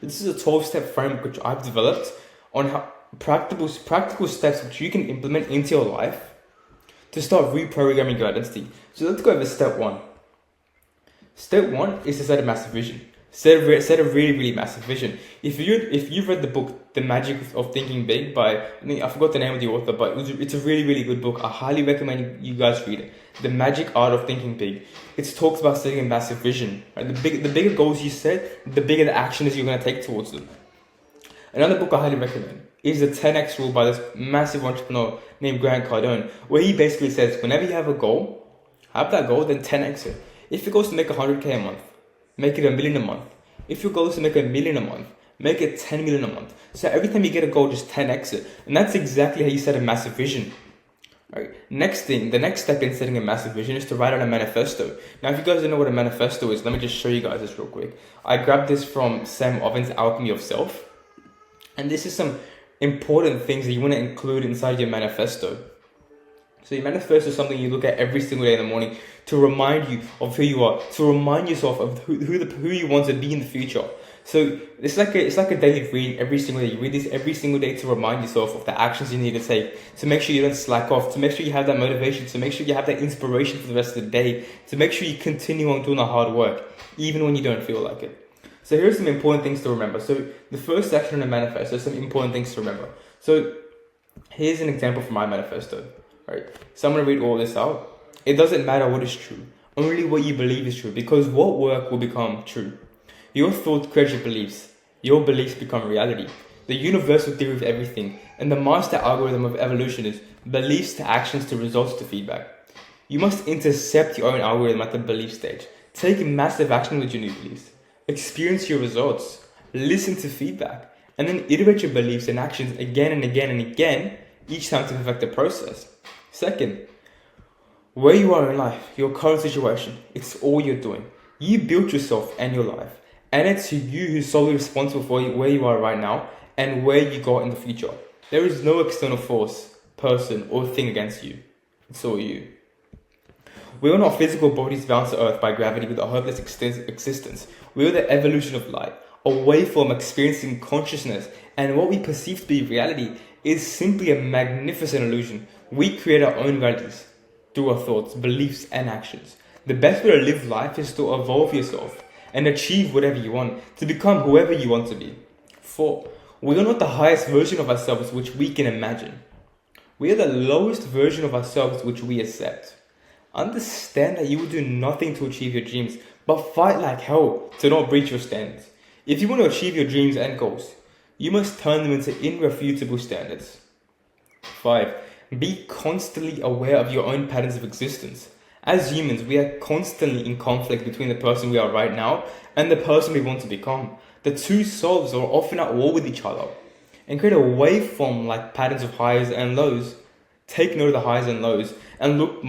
this is a 12-step framework which I've developed on how practical steps which you can implement into your life to start reprogramming your identity. So let's go over step one. Step one is to set a massive vision. Set a really, really massive vision. If you've read the book The Magic of Thinking Big by, I forgot the name of the author, but it's a really, really good book. I highly recommend you guys read it. The Magic Art of Thinking Big. It talks about setting a massive vision. Right? The bigger goals you set, the bigger the actions you're going to take towards them. Another book I highly recommend is the 10x rule by this massive entrepreneur named Grant Cardone, where he basically says, whenever you have a goal, have that goal, then 10x it. If your goal is to make 100K a month, make it $1 million a month. If your goal is to make $1 million a month, make it 10 million a month. So every time you get a goal, just 10x it. And that's exactly how you set a massive vision. Right. The next step in setting a massive vision is to write out a manifesto. Now, if you guys don't know what a manifesto is, let me just show you guys this real quick. I grabbed this from Sam Ovens' Alchemy of Self. And this is some important things that you want to include inside your manifesto. So your manifesto is something you look at every single day in the morning to remind you of who you are, to remind yourself of who you want to be in the future. So it's like a daily read every single day. You read this every single day to remind yourself of the actions you need to take, to make sure you don't slack off, to make sure you have that motivation, to make sure you have that inspiration for the rest of the day, to make sure you continue on doing the hard work, even when you don't feel like it. So here's some important things to remember. So the first section in the manifesto, some important things to remember. So here's an example from my manifesto. Right. So I'm going to read all this out. It doesn't matter what is true, only what you believe is true, because what work will become true. Your thoughts create your beliefs. Your beliefs become reality. The universal theory of everything and the master algorithm of evolution is beliefs to actions to results to feedback. You must intercept your own algorithm at the belief stage. Take massive action with your new beliefs. Experience your results. Listen to feedback. And then iterate your beliefs and actions again and again and again, each time to perfect the process. Second, where you are in life, your current situation, it's all you're doing. You built yourself and your life. And it's you who's solely responsible for where you are right now and where you go in the future. There is no external force, person, or thing against you. It's all you. We are not physical bodies bound to earth by gravity with a hopeless existence. We are the evolution of light, a waveform experiencing consciousness, and what we perceive to be reality is simply a magnificent illusion. We create our own realities through our thoughts, beliefs, and actions. The best way to live life is to evolve yourself and achieve whatever you want, to become whoever you want to be. 4. We are not the highest version of ourselves which we can imagine. We are the lowest version of ourselves which we accept. Understand that you will do nothing to achieve your dreams, but fight like hell to not breach your standards. If you want to achieve your dreams and goals, you must turn them into irrefutable standards. 5. Be constantly aware of your own patterns of existence. As humans, we are constantly in conflict between the person we are right now and the person we want to become. The two selves are often at war with each other. And create a waveform like patterns of highs and lows. Take note of the highs and lows and look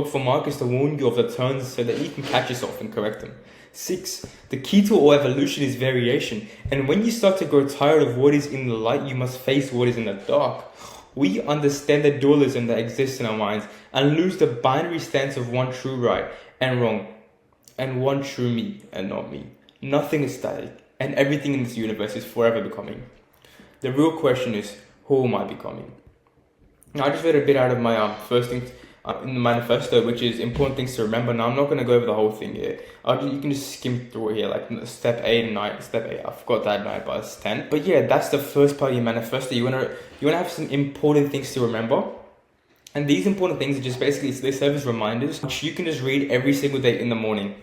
for markers to warn you of the turns so that you can catch yourself and correct them. 6. The key to all evolution is variation. And when you start to grow tired of what is in the light, you must face what is in the dark. We understand the dualism that exists in our minds and lose the binary stance of one true right and wrong and one true me and not me. Nothing is static and everything in this universe is forever becoming. The real question is, who am I becoming? Now, I just read a bit out of my first thing in the manifesto, which is important things to remember. Now, I'm not going to go over the whole thing here. You can just skim through it here, like step 8 and 9. Step 8, I forgot that 9, but it's 10. But yeah, that's the first part of your manifesto. You want to have some important things to remember. And these important things are just basically, they serve as reminders, which you can just read every single day in the morning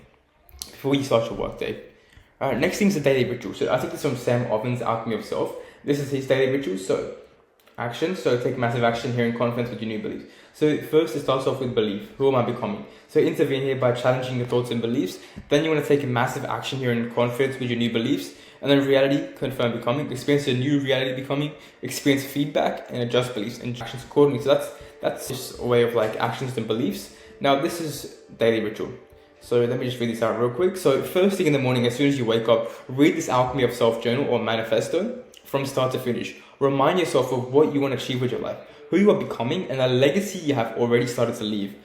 before you start your work day. Alright, next thing is the daily ritual. So I think this is from Sam Ovens' Alchemy of Self. This is his daily ritual. So action. So take massive action here in confidence with your new beliefs. So first it starts off with belief. Who am I becoming? So intervene here by challenging your thoughts and beliefs. Then you want to take a massive action here in confidence with your new beliefs. And then reality, confirm becoming. Experience a new reality becoming. Experience feedback and adjust beliefs and actions accordingly. So that's just a way of like actions and beliefs. Now this is daily ritual. So let me just read this out real quick. So first thing in the morning, as soon as you wake up, read this Alchemy of Self journal or manifesto from start to finish. Remind yourself of what you want to achieve with your life, who you are becoming, and the legacy you have already started to leave.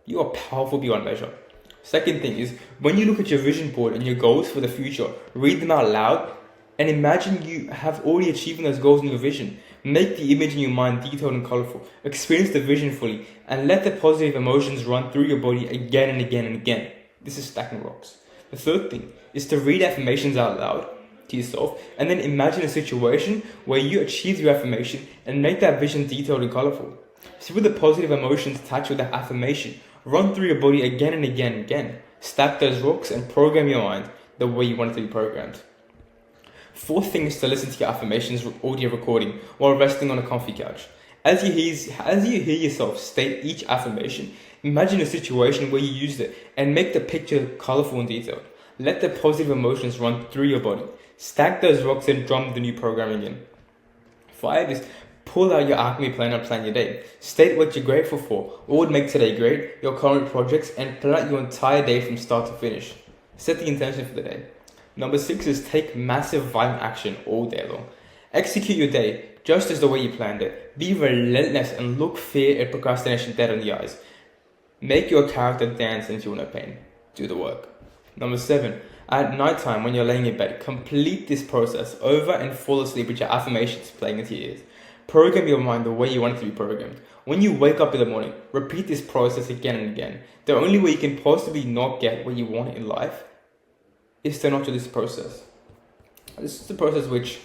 You are powerful beyond measure. Second thing is, when you look at your vision board and your goals for the future, read them out loud and imagine you have already achieved those goals in your vision. Make the image in your mind detailed and colorful. Experience the vision fully and let the positive emotions run through your body again and again and again. This is stacking rocks. The third thing is to read affirmations out loud to yourself and then imagine a situation where you achieve your affirmation and make that vision detailed and colorful. See, with the positive emotions attached with that affirmation, run through your body again and again and again. Stack those rocks and program your mind the way you want it to be programmed. Fourth thing is to listen to your affirmations audio recording while resting on a comfy couch. As you hear yourself state each affirmation, imagine a situation where you used it and make the picture colorful and detailed. Let the positive emotions run through your body. Stack those rocks and drum the new programming in. 5 is pull out your alchemy plan and plan your day. State what you're grateful for, what would make today great, your current projects, and plan out your entire day from start to finish. Set the intention for the day. Number 6 is take massive violent action all day long. Execute your day just as the way you planned it. Be relentless and look fear and procrastination dead in the eyes. Make your character dance and feel no pain. Do the work. Number 7, at nighttime when you're laying in bed, complete this process over and fall asleep with your affirmations playing into your ears. Program your mind the way you want it to be programmed. When you wake up in the morning, repeat this process again and again. The only way you can possibly not get what you want in life is to not do this process. This is the process which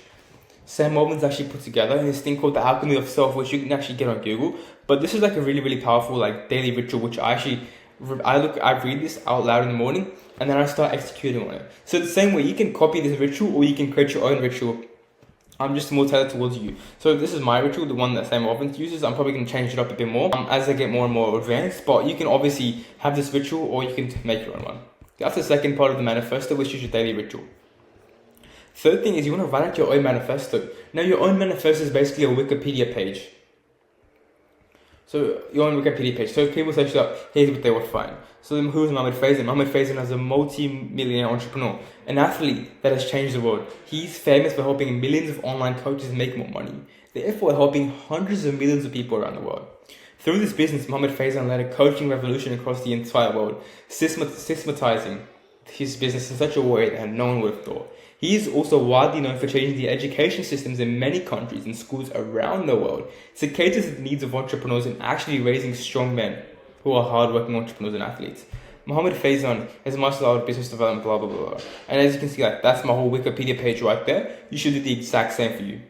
Sam Altman's actually put together in this thing called the Alchemy of Self, which you can actually get on Google. But this is like a really, really powerful like daily ritual, which I read this out loud in the morning and then I start executing on it. So the same way, you can copy this ritual or you can create your own ritual. I'm just more tailored towards you. So this is my ritual, the one that Sam Altman uses. I'm probably going to change it up a bit more as I get more and more advanced. But you can obviously have this ritual or you can make your own one. That's the second part of the manifesto, which is your daily ritual. Third thing is you want to write out your own manifesto. Now your own manifesto is basically a Wikipedia page. So your own Wikipedia page. So if people search up, here's what they would find. So who's Mohamed Faizan? Mohamed Faizan is a multi-millionaire entrepreneur, an athlete that has changed the world. He's famous for helping millions of online coaches make more money, therefore helping hundreds of millions of people around the world. Through this business, Mohamed Faizan led a coaching revolution across the entire world, systematizing his business in such a way that no one would have thought. He is also widely known for changing the education systems in many countries and schools around the world to cater to the needs of entrepreneurs and actually raising strong men who are hardworking entrepreneurs and athletes. Mohamed Faizan has mastered art, business development, blah, blah, blah. And as you can see, like that's my whole Wikipedia page right there. You should do the exact same for you.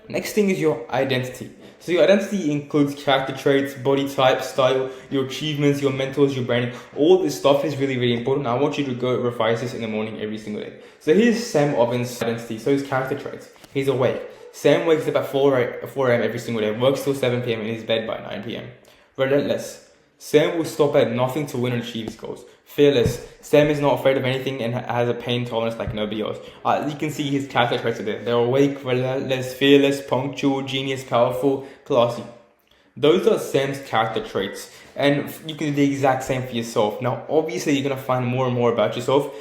Next thing is your identity. So your identity includes character traits, body type, style, your achievements, your mentors, your branding. All this stuff is really, really important. I want you to go revise this in the morning every single day. So here's Sam Altman's identity. So his character traits. He's awake. Sam wakes up at 4 a.m. every single day, works till 7 p.m. in his bed by 9 p.m. Relentless. Sam will stop at nothing to win and achieve his goals. Fearless. Sam is not afraid of anything and has a pain tolerance like nobody else. You can see his character traits are there. They're awake, relentless, fearless, punctual, genius, powerful, classy. Those are Sam's character traits. And you can do the exact same for yourself. Now, obviously, you're going to find more and more about yourself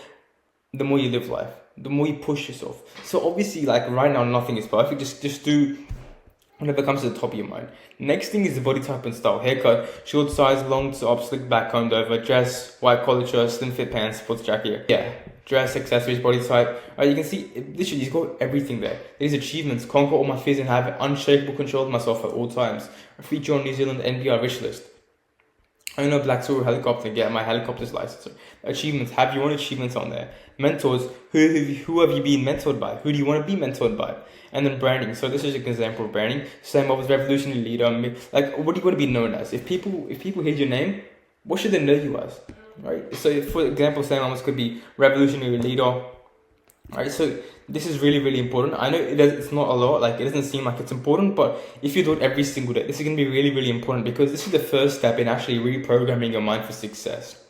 the more you live life, the more you push yourself. So obviously, like right now, nothing is perfect. Just do whenever it comes to the top of your mind. Next thing is the body type and style. Haircut, short size, long top, slick back, combed over, dress, white collar shirt, slim fit pants, sports jacket. Yeah, dress, accessories, body type. You can see, literally, he's got everything there. His achievements: conquer all my fears and have unshakable control of myself at all times. A feature on New Zealand NPR wish list. I own a black Suru helicopter, get my helicopter's license. Achievements, have your own achievements on there. Mentors, who have you been mentored by? Who do you want to be mentored by? And then branding. So this is an example of branding. Sam Altman's revolutionary leader. Like, what do you want to be known as? If people hear your name, what should they know you as? Right? So for example, Sam Altman could be revolutionary leader. Right? So this is really, really important. I know it's not a lot, like it doesn't seem like it's important, but if you do it every single day, this is going to be really, really important because this is the first step in actually reprogramming your mind for success.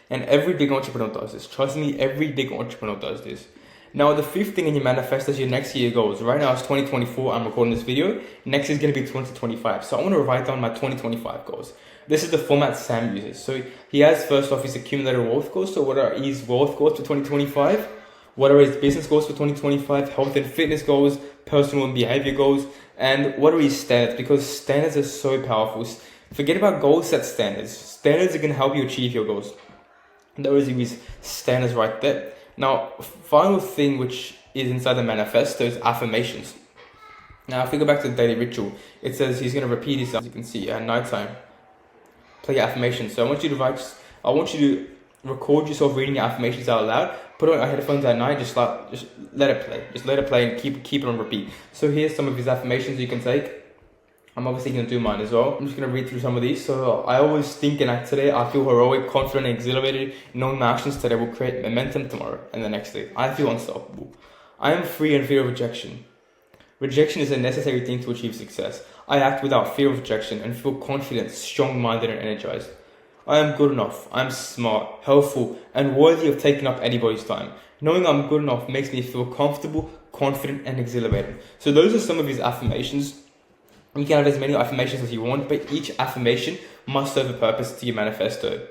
And every big entrepreneur does this. Trust me, every big entrepreneur does this. Now, the fifth thing in your manifesto is your next year goals. Right now, it's 2024. I'm recording this video. Next is going to be 2025. So I want to write down my 2025 goals. This is the format Sam uses. So he has, first off, his accumulated wealth goals. So what are his wealth goals for 2025? What are his business goals for 2025? Health and fitness goals, personal and behavior goals, and what are his standards? Because standards are so powerful. Forget about goals, set standards. Standards are going to help you achieve your goals. Those are his standards right there. Now, final thing which is inside the manifesto is affirmations. Now, if we go back to the daily ritual, it says he's going to repeat himself, as you can see, at nighttime. Play affirmations. So I want you to record yourself reading your affirmations out loud. Put on your headphones at night. Just let it play. Just let it play and keep it on repeat. So here's some of his affirmations you can take. I'm obviously going to do mine as well. I'm just going to read through some of these. So I always think and act today. I feel heroic, confident, and exhilarated. Knowing my actions today will create momentum tomorrow and the next day. I feel unstoppable. I am free and fear of rejection. Rejection is a necessary thing to achieve success. I act without fear of rejection and feel confident, strong-minded, and energized. I am good enough. I am smart, helpful, and worthy of taking up anybody's time. Knowing I'm good enough makes me feel comfortable, confident, and exhilarated. So those are some of his affirmations. You can have as many affirmations as you want, but each affirmation must serve a purpose to your manifesto.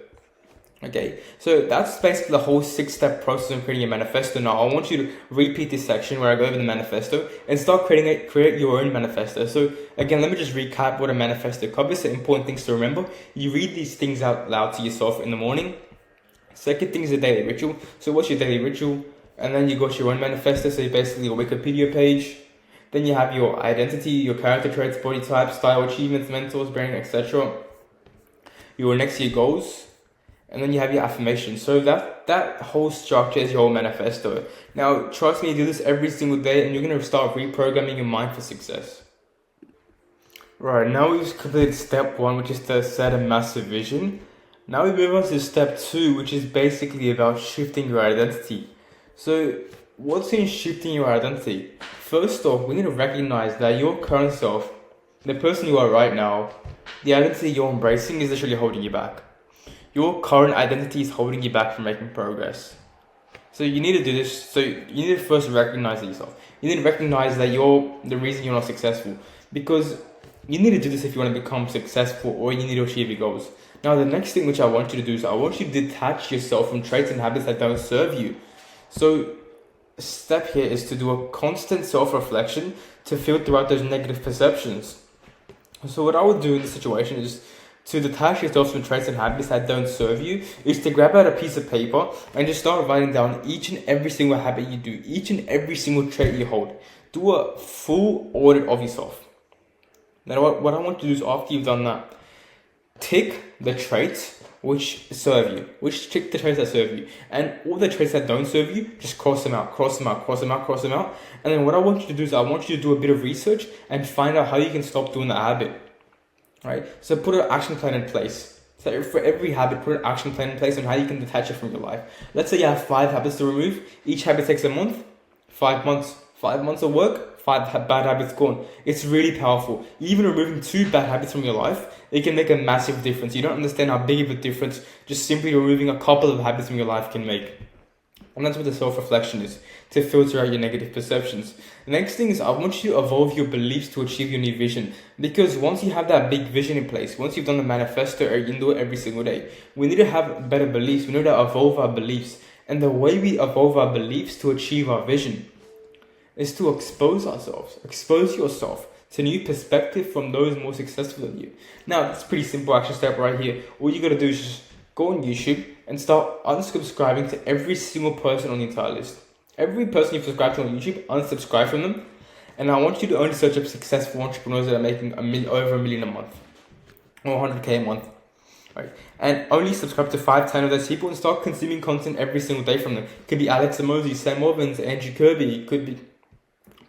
Okay, so that's basically the whole 6-step process of creating a manifesto. Now, I want you to repeat this section where I go over the manifesto and start create your own manifesto. So again, let me just recap what a manifesto covers. The important things to remember. You read these things out loud to yourself in the morning. Second thing is a daily ritual. So what's your daily ritual? And then you got your own manifesto. So basically your Wikipedia page. Then you have your identity, your character traits, body type, style, achievements, mentors, branding, etc. Your next year goals. And then you have your affirmations. So that whole structure is your whole manifesto. Now, trust me, you do this every single day and you're going to start reprogramming your mind for success. Right, now we've completed step 1, which is to set a massive vision. Now we move on to step 2, which is basically about shifting your identity. So what's in shifting your identity? First off, we need to recognize that your current self, the person you are right now, the identity you're embracing is literally holding you back. Your current identity is holding you back from making progress. So you need to do this. So you need to first recognize yourself. You need to recognize that you're the reason you're not successful. Because you need to do this if you want to become successful or you need to achieve your goals. Now, the next thing which I want you to do is I want you to detach yourself from traits and habits that don't serve you. So step here is to do a constant self-reflection to filter out those negative perceptions. So what I would do in this situation is to detach yourself from traits and habits that don't serve you, is to grab out a piece of paper and just start writing down each and every single habit you do, each and every single trait you hold. Do a full audit of yourself. Now what I want to do is after you've done that, tick the traits which serve you, tick the traits that serve you, and all the traits that don't serve you, just cross them out. And then what I want you to do is I want you to do a bit of research and find out how you can stop doing that habit. Right, so put an action plan in place. So for every habit, put an action plan in place on how you can detach it from your life. Let's say you have 5 habits to remove. Each habit takes a month. 5 months. 5 months of work, 5 bad habits gone. It's really powerful. Even removing 2 bad habits from your life, it can make a massive difference. You don't understand how big of a difference just simply removing a couple of habits from your life can make. And that's what the self-reflection is, to filter out your negative perceptions. The next thing is I want you to evolve your beliefs to achieve your new vision. Because once you have that big vision in place, once you've done the manifesto, or you can do it every single day, we need to have better beliefs. We need to evolve our beliefs. And the way we evolve our beliefs to achieve our vision is to expose ourselves. Expose yourself to new perspective from those more successful than you. Now, that's a pretty simple action step right here. All you got to do is just go on YouTube and start unsubscribing to every single person on the entire list. Every person you've subscribed to on YouTube, unsubscribe from them. And I want you to only search up successful entrepreneurs that are making over $1 million a month or 100K a month. Right? And only subscribe to 5-10 of those people and start consuming content every single day from them. Could be Alex Hormozi, Sam Ovens, Andrew Kirby. Could be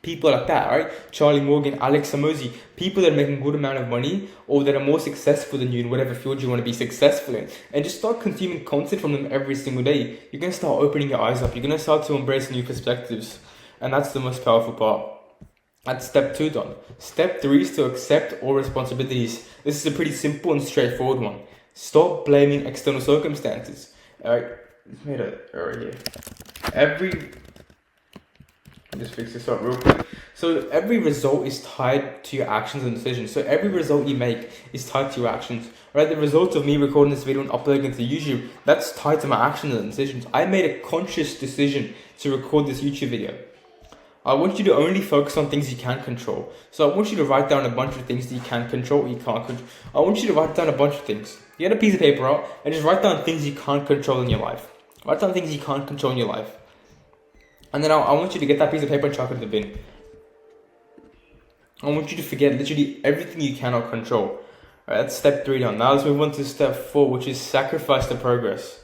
people like that, right? Charlie Morgan, Alex Hormozi, people that are making a good amount of money or that are more successful than you in whatever field you want to be successful in. And just start consuming content from them every single day. You're going to start opening your eyes up. You're going to start to embrace new perspectives. And that's the most powerful part. That's step 2 done. Step 3 is to accept all responsibilities. This is a pretty simple and straightforward one. Stop blaming external circumstances. Alright, made an error here. Just fix this up real quick. So every result is tied to your actions and decisions. So every result you make is tied to your actions. Right? The result of me recording this video and uploading it to YouTube, that's tied to my actions and decisions. I made a conscious decision to record this YouTube video. I want you to only focus on things you can control. So I want you to write down a bunch of things that you can control, you can't control. I want you to write down a bunch of things. Get a piece of paper out and just write down things you can't control in your life. Write down things you can't control in your life. And then I want you to get that piece of paper and chuck it in the bin. I want you to forget literally everything you cannot control. Alright, that's step 3 done. Now let's move on to step 4, which is sacrifice the progress.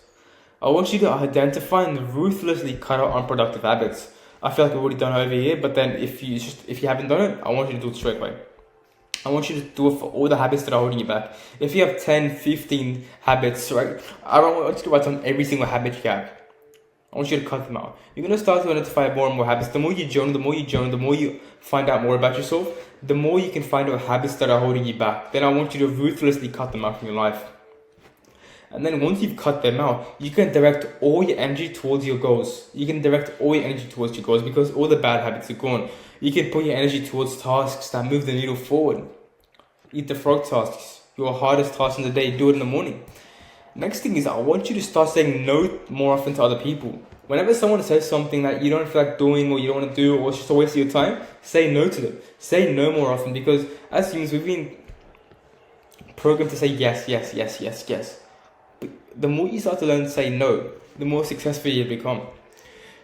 I want you to identify and ruthlessly cut out unproductive habits. I feel like I've already done it over here, but then if you haven't done it, I want you to do it straight away. I want you to do it for all the habits that are holding you back. If you have 10, 15 habits, right? I don't want you to write down every single habit you have. I want you to cut them out. You're going to start to identify more and more habits. The more you journal, the more you find out more about yourself, the more you can find out habits that are holding you back. Then I want you to ruthlessly cut them out from your life. And then once you've cut them out, you can direct all your energy towards your goals. You can direct all your energy towards your goals because all the bad habits are gone. You can put your energy towards tasks that move the needle forward. Eat the frog tasks, your hardest task in the day, do it in the morning. Next thing is I want you to start saying no more often to other people. Whenever someone says something that you don't feel like doing or you don't want to do or it's just a waste of your time, say no to them. Say no more often because as humans we've been programmed to say yes, yes, yes, yes, yes. But the more you start to learn to say no, the more successful you become.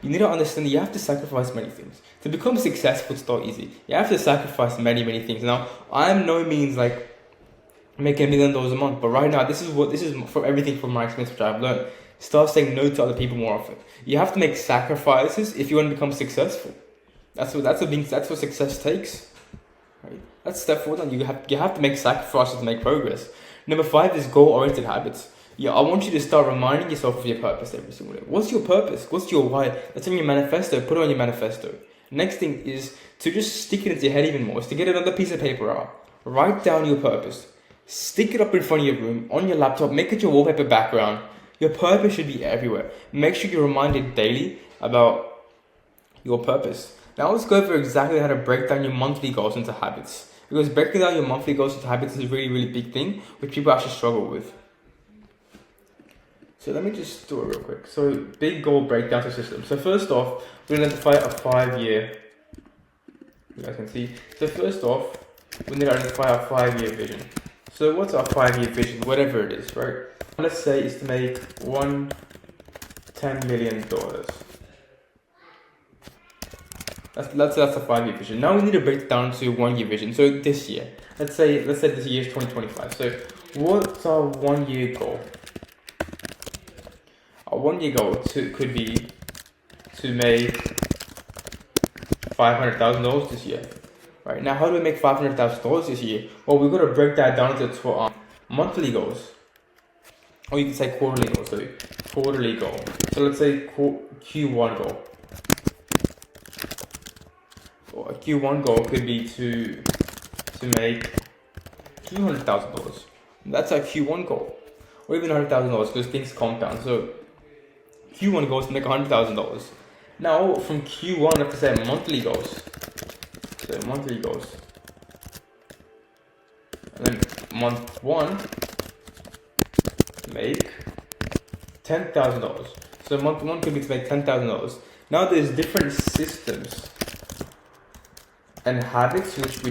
You need to understand that you have to sacrifice many things. To become successful, it's not easy. You have to sacrifice many, many things. Now, I'm no means like making $1 million a month, but right now, this is from everything from my experience, which I've learned. Start saying no to other people more often. You have to make sacrifices if you want to become successful. That's what success takes. Right? That's step 4. Then you have to make sacrifices to make progress. Number 5 is goal-oriented habits. Yeah, I want you to start reminding yourself of your purpose every single day. What's your purpose? What's your why? That's in your manifesto. Put it on your manifesto. Next thing is to just stick it into your head even more. Is to get another piece of paper out. Write down your purpose. Stick it up in front of your room, on your laptop. Make it your wallpaper background. Your purpose should be everywhere. Make sure you're reminded daily about your purpose. Now let's go over exactly how to break down your monthly goals into habits. Because breaking down your monthly goals into habits is a really, really big thing, which people actually struggle with. So let me just do it real quick. So big goal breakdown to system. So first off, we identify a 5-year. You guys can see. So first off, we need to identify a 5-year vision. So what's our 5-year vision? Whatever it is, right? Let's say it's to make $10 million. That's a 5-year vision. Now we need to break it down to 1-year vision. So this year, let's say this year is 2025. So what's our 1-year goal? Our 1-year goal could be to make $500,000 this year. Right now, how do we make $500,000 this year? Well, we've got to break that down into monthly goals, or you can say quarterly goals. So quarterly goal. So let's say Q1 goal. Well, a Q1 goal could be to make $200,000. That's our Q1 goal, or even $100,000 because things compound. So Q1 goals to make $100,000. Now from Q1, I have to say monthly goals. So monthly goals. And then month 1, make $10,000. So month 1 could be to make $10,000. Now there's different systems and habits which we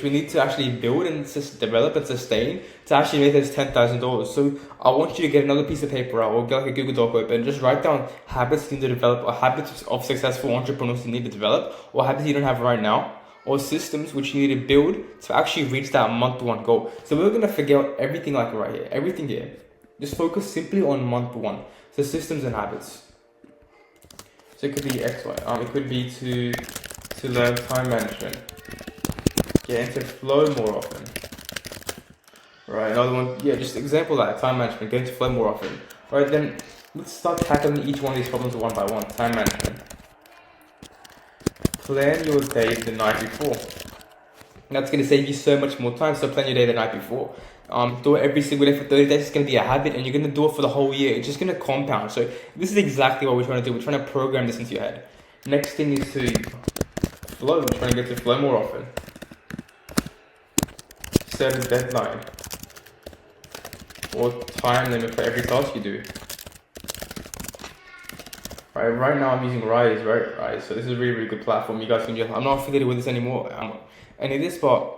need to actually build and develop and sustain to actually make this $10,000. So I want you to get another piece of paper out or get like a Google Doc open and just write down habits you need to develop, or habits of successful entrepreneurs you need to develop, or habits you don't have right now, or systems which you need to build to actually reach that month 1 goal. So we're gonna forget everything like right here, everything here. Just focus simply on month 1. So systems and habits. So it could be X, Y. It could be to learn time management, get into flow more often. Right, another one, yeah, just example that, time management, get into flow more often. Right, then let's start tackling each one of these problems one by one. Time management. Plan your day the night before. That's going to save you so much more time, so plan your day the night before. Do it every single day for 30 days, it's going to be a habit, and you're going to do it for the whole year. It's just going to compound. So this is exactly what we're trying to do. We're trying to program this into your head. Next thing is to flow. We're trying to get to flow more often. Set a deadline or time limit for every task you do. Right now I'm using Rise, right? Rise. So this is a really, really good platform. You guys can just, I'm not affiliated with this anymore. And in this part,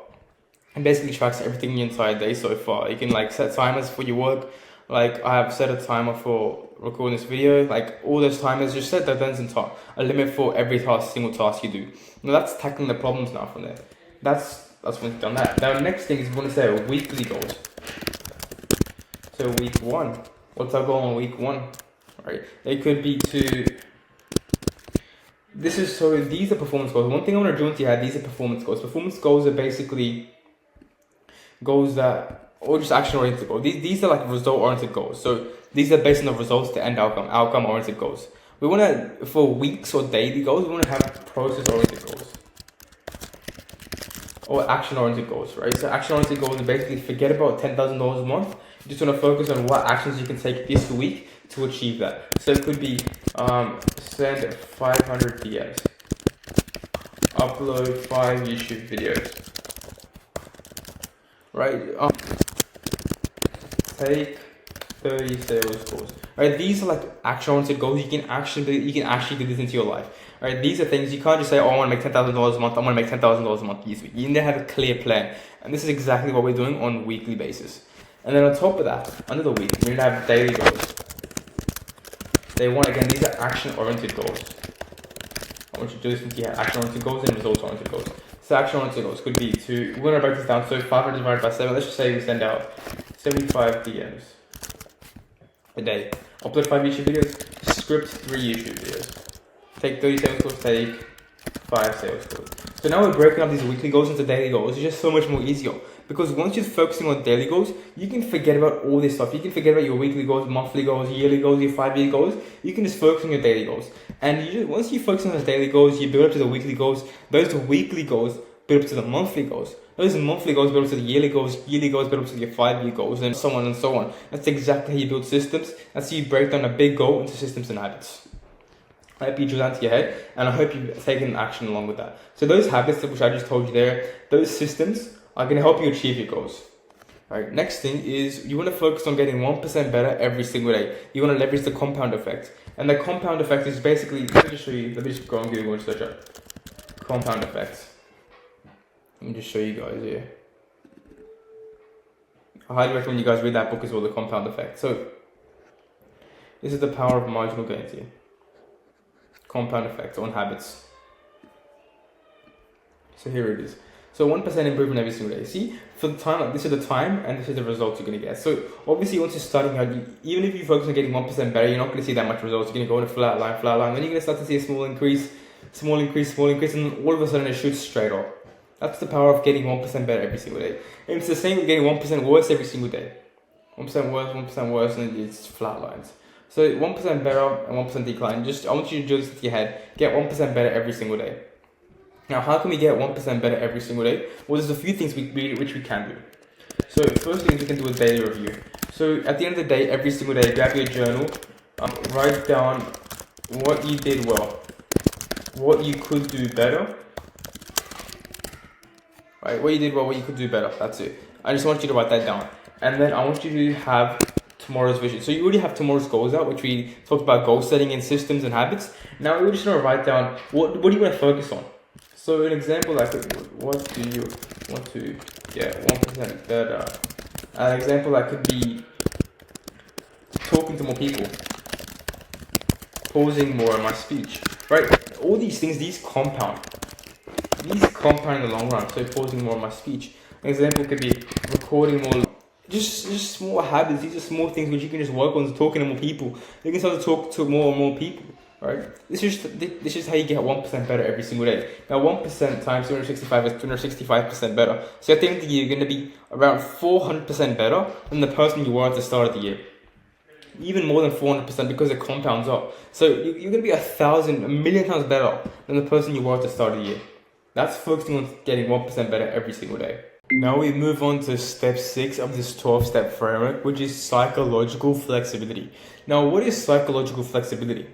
it basically tracks everything your entire day so far. You can like set timers for your work. Like I have set a timer for recording this video. Like all those timers, just set deadlines and a limit for every single task you do. Now that's tackling the problems now from there. That's when you've done that. Now the next thing is we want to set weekly goals. So week 1, what's our goal on week 1? Right, it could be to. These are performance goals. One thing I want to draw into your head, these are performance goals. Performance goals are basically goals that, or just action oriented goals. These are like result oriented goals. So these are based on the results to end outcome oriented goals. We want to, for weeks or daily goals, we want to have process oriented goals. Or action oriented goals, right? So action oriented goals are basically forget about $10,000 a month. You just want to focus on what actions you can take this week to achieve that. So it could be send 500 DMs, upload 5 YouTube videos, right? Take 30 sales calls. Right, these are like action-oriented goals. You can actually do this into your life. Right, these are things you can't just say, "Oh, I want to make $10,000 a month. I want to make $10,000 a month this week." You need to have a clear plan, and this is exactly what we're doing on a weekly basis. And then on top of that, under the week, we need to have daily goals. Day 1, again, these are action-oriented goals. I want you to do this into your action-oriented goals and results-oriented goals. So action-oriented goals could be we're going to break this down. So 500 divided by 7. Let's just say we send out 75 DMs a day. Upload 5 YouTube videos. Script 3 YouTube videos. Take 30 sales calls. Take 5 sales calls. So now we're breaking up these weekly goals into daily goals. It's just so much more easier. Because once you're focusing on daily goals, you can forget about all this stuff. You can forget about your weekly goals, monthly goals, yearly goals, your 5-year goals. You can just focus on your daily goals. And once you focus on those daily goals, you build up to the weekly goals. Those weekly goals build up to the monthly goals. Those monthly goals build up to the yearly goals build up to your 5-year goals, and so on and so on. That's exactly how you build systems. That's how you break down a big goal into systems and habits. I hope you drew that to your head, and I hope you've taken action along with that. So those habits, which I just told you there, those systems are going to help you achieve your goals. Alright, next thing is you want to focus on getting 1% better every single day. You want to leverage the compound effect. And the compound effect is basically, let me just go on Google and search up compound effects. Let me just show you guys here. I highly recommend you guys read that book as well, The Compound Effect. So, this is the power of marginal gains here. Compound effect on habits. So here it is. So 1% improvement every single day. See, for the time, like this is the time and this is the results you're going to get. So obviously once you're starting out, even if you focus on getting 1% better, you're not going to see that much results. You're going to go in a flat line. Then you're going to start to see a small increase, and all of a sudden it shoots straight up. That's the power of getting 1% better every single day. And it's the same with getting 1% worse every single day. 1% worse, and it's flat lines. So 1% better and 1% decline. I want you to do this with your head. Get 1% better every single day. Now, how can we get 1% better every single day? Well, there's a few things which we can do. So, first thing is we can do a daily review. So, at the end of the day, every single day, grab your journal, write down what you did well, what you could do better. Right, what you did well, what you could do better. That's it. I just want you to write that down. And then I want you to have tomorrow's vision. So you already have tomorrow's goals out, which we talked about goal setting in systems and habits. Now we're just going to write down what do you want to focus on. So an example like what do you want to get 1% better? An example that could be talking to more people, pausing more in my speech, right? All these things, these compound in the long run. So pausing more in my speech. An example could be recording more. Just small habits. These are small things which you can just work on, talking to more people. You can start to talk to more and more people, right? This is how you get 1% better every single day. Now 1% times 265 is 265% better. So at the end of the year, you're going to be around 400% better than the person you were at the start of the year. Even more than 400% because it compounds up. So you're going to be a million times better than the person you were at the start of the year. That's focusing on getting 1% better every single day. Now we move on to step 6 of this 12-step framework, which is psychological flexibility. Now, what is psychological flexibility?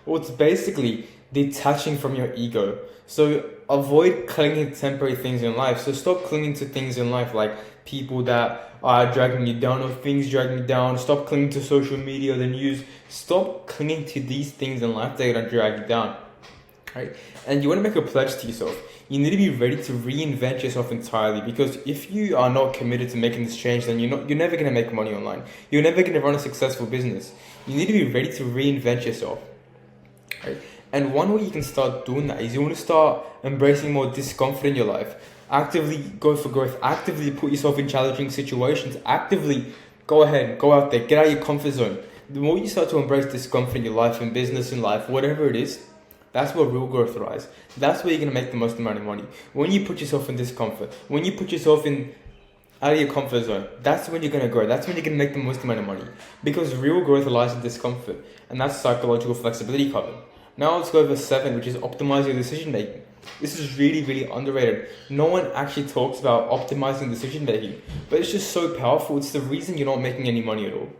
Well, it's basically detaching from your ego. So avoid clinging to temporary things in life. So stop clinging to things in life like people that are dragging you down or things dragging you down. Stop clinging to social media, the news. Stop clinging to these things in life that are gonna drag you down. Right? And you want to make a pledge to yourself. You need to be ready to reinvent yourself entirely, because if you are not committed to making this change, then you're never going to make money online. You're never going to run a successful business. You need to be ready to reinvent yourself. Right? And one way you can start doing that is you want to start embracing more discomfort in your life. Actively go for growth. Actively put yourself in challenging situations. Actively go ahead, go out there, get out of your comfort zone. The more you start to embrace discomfort in your life, in business, in life, whatever it is, that's where real growth lies. That's where you're going to make the most amount of money. When you put yourself in discomfort, when you put yourself out of your comfort zone, that's when you're going to grow. That's when you're going to make the most amount of money. Because real growth lies in discomfort. And that's psychological flexibility covered. Now let's go over 7, which is optimize your decision making. This is really, really underrated. No one actually talks about optimizing decision making. But it's just so powerful. It's the reason you're not making any money at all.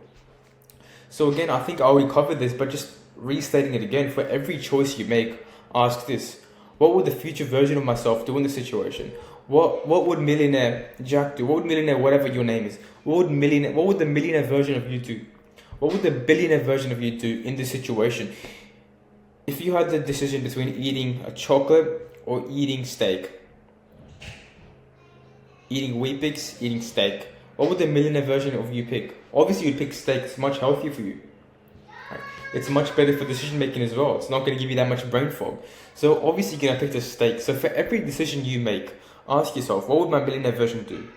So again, I think I already covered this, but just restating it again, for every choice you make, ask this: what would the future version of myself do in this situation? What would millionaire Jack do? What would millionaire whatever your name is? What would the millionaire version of you do? What would the billionaire version of you do in this situation? If you had the decision between eating a chocolate or eating steak, eating Weet-Bix, eating steak, what would the millionaire version of you pick? Obviously you'd pick steak. It's much healthier for you. It's much better for decision making as well. It's not going to give you that much brain fog. So obviously you're going to pick the steak. So for every decision you make, ask yourself, what would my millionaire version do?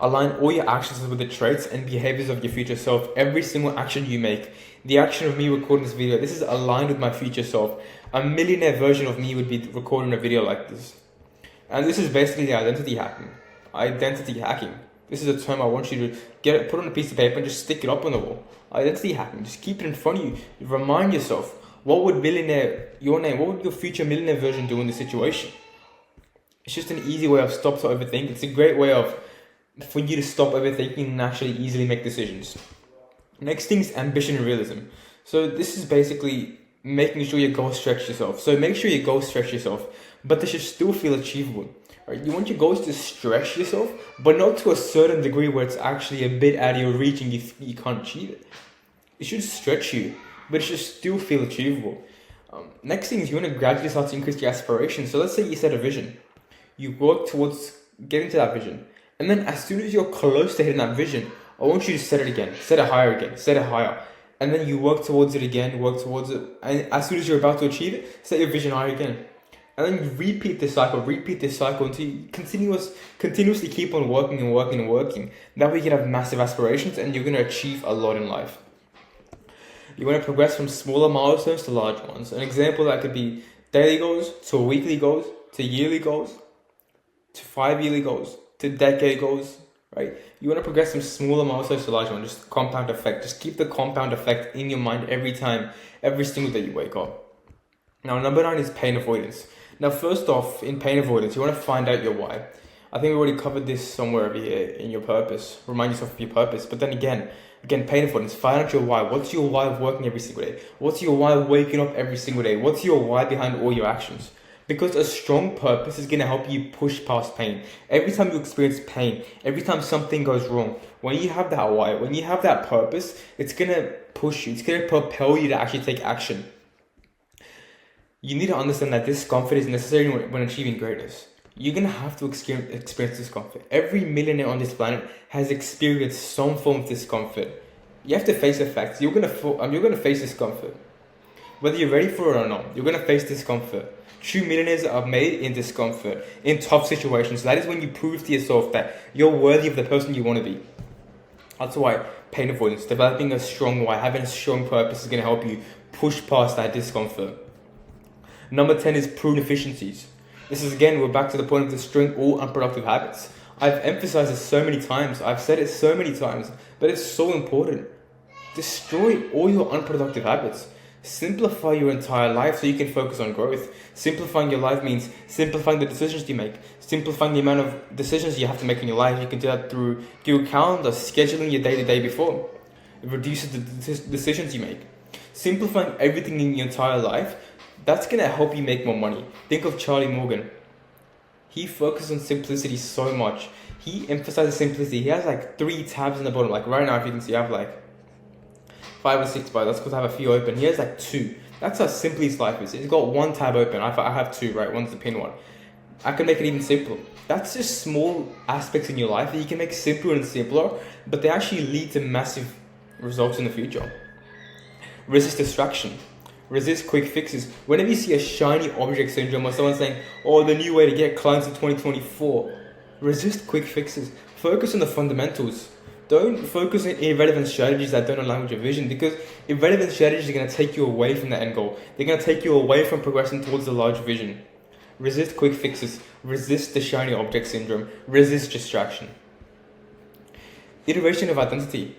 Align all your actions with the traits and behaviors of your future self. Every single action you make. The action of me recording this video, this is aligned with my future self. A millionaire version of me would be recording a video like this. And this is basically identity hacking. Identity hacking. This is a term I want you to put on a piece of paper and just stick it up on the wall. Identity hacking. Just keep it in front of you. Remind yourself, what would your future millionaire version do in this situation? It's just an easy way of stop to overthink. It's a great way for you to stop overthinking and actually easily make decisions. Next thing is ambition and realism. So this is basically making sure your goals stretch yourself. So make sure your goals stretch yourself, but they should still feel achievable. Right? You want your goals to stretch yourself, but not to a certain degree where it's actually a bit out of your reach and you can't achieve it. It should stretch you, but it should still feel achievable. Next thing is you want to gradually start to increase your aspirations. So let's say you set a vision. You work towards getting to that vision. And then as soon as you're close to hitting that vision, I want you to set it again. Set it higher again. Set it higher. And then you work towards it again, work towards it. And as soon as you're about to achieve it, set your vision higher again. And then you repeat this cycle until you continuously keep on working and working and working. That way you can have massive aspirations and you're going to achieve a lot in life. You want to progress from smaller milestones to large ones. An example that could be daily goals, to weekly goals, to yearly goals, to 5-yearly goals, to decade goals, right? You want to progress from smaller milestones to large ones, just compound effect. Just keep the compound effect in your mind every single day you wake up. Now, number 9 is pain avoidance. Now, first off, in pain avoidance, you want to find out your why. I think we already covered this somewhere over here in your purpose. Remind yourself of your purpose. But then again, pain avoidance. Find out your why. What's your why of working every single day? What's your why of waking up every single day? What's your why behind all your actions? Because a strong purpose is going to help you push past pain. Every time you experience pain, every time something goes wrong, when you have that why, when you have that purpose, it's going to push you. It's going to propel you to actually take action. You need to understand that discomfort is necessary when achieving greatness. You're going to have to experience discomfort. Every millionaire on this planet has experienced some form of discomfort. You have to face the facts. You're going to face discomfort. Whether you're ready for it or not, you're going to face discomfort. True millionaires are made in discomfort, in tough situations. That is when you prove to yourself that you're worthy of the person you want to be. That's why pain avoidance, developing a strong why, having a strong purpose is going to help you push past that discomfort. Number 10 is prune efficiencies. This is again, we're back to the point of destroying all unproductive habits. I've emphasized this so many times. I've said it so many times, but it's so important. Destroy all your unproductive habits. Simplify your entire life so you can focus on growth. Simplifying your life means simplifying the decisions you make, simplifying the amount of decisions you have to make in your life. You can do that through Google Calendar, scheduling your day-to-day before. It reduces the decisions you make. Simplifying everything in your entire life, that's going to help you make more money. Think of Charlie Morgan. He focuses on simplicity so much. He emphasizes simplicity. He has like 3 tabs in the bottom. Like right now, if you can see, I have like 5 or 6 bars. That's because I have a few open. He has like 2. That's how simple his life is. He's got 1 tab open. I have 2, right? One's the pin one. I can make it even simpler. That's just small aspects in your life that you can make simpler and simpler, but they actually lead to massive results in the future. Resist distraction. Resist quick fixes. Whenever you see a shiny object syndrome or someone saying, oh, the new way to get clients in 2024, resist quick fixes. Focus on the fundamentals. Don't focus on irrelevant strategies that don't align with your vision, because irrelevant strategies are going to take you away from the end goal. They're going to take you away from progressing towards the large vision. Resist quick fixes. Resist the shiny object syndrome. Resist distraction. Iteration of identity.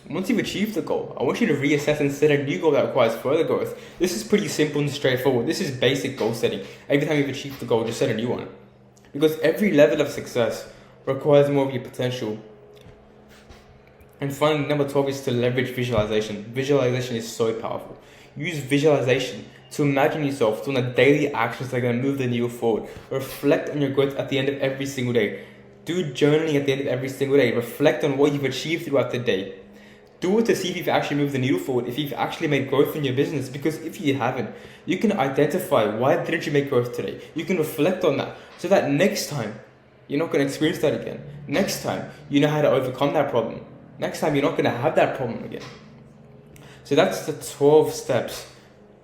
Once you've achieved the goal, I want you to reassess and set a new goal that requires further growth. This is pretty simple and straightforward. This is basic goal setting. Every time you've achieved the goal, just set a new one. Because every level of success requires more of your potential. And finally, number 12 is to leverage visualization. Visualization is so powerful. Use visualization to imagine yourself doing the daily actions that are going to move the needle forward. Reflect on your growth at the end of every single day. Do journaling at the end of every single day. Reflect on what you've achieved throughout the day. Do it to see if you've actually moved the needle forward, if you've actually made growth in your business. Because if you haven't, you can identify why didn't you make growth today. You can reflect on that so that next time you're not going to experience that again. Next time you know how to overcome that problem. Next time you're not going to have that problem again. So that's the 12 steps.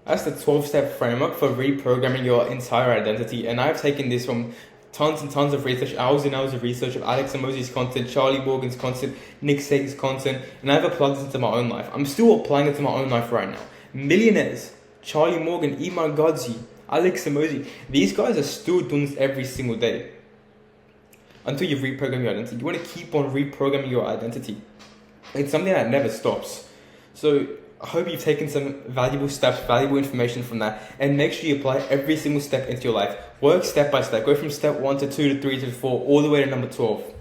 That's the 12-step framework for reprogramming your entire identity. And I've taken this from tons and tons of research, hours and hours of research of Alex Hormozi's content, Charlie Morgan's content, Nick Sage's content, and I've applied this into my own life. I'm still applying it to my own life right now. Millionaires, Charlie Morgan, Iman Gadzhi, Alex Hormozi, these guys are still doing this every single day. Until you've reprogrammed your identity. You want to keep on reprogramming your identity. It's something that never stops. So I hope you've taken some valuable steps, valuable information from that, and make sure you apply every single step into your life. Work step by step. Go from step 1 to 2 to 3 to 4, all the way to number 12.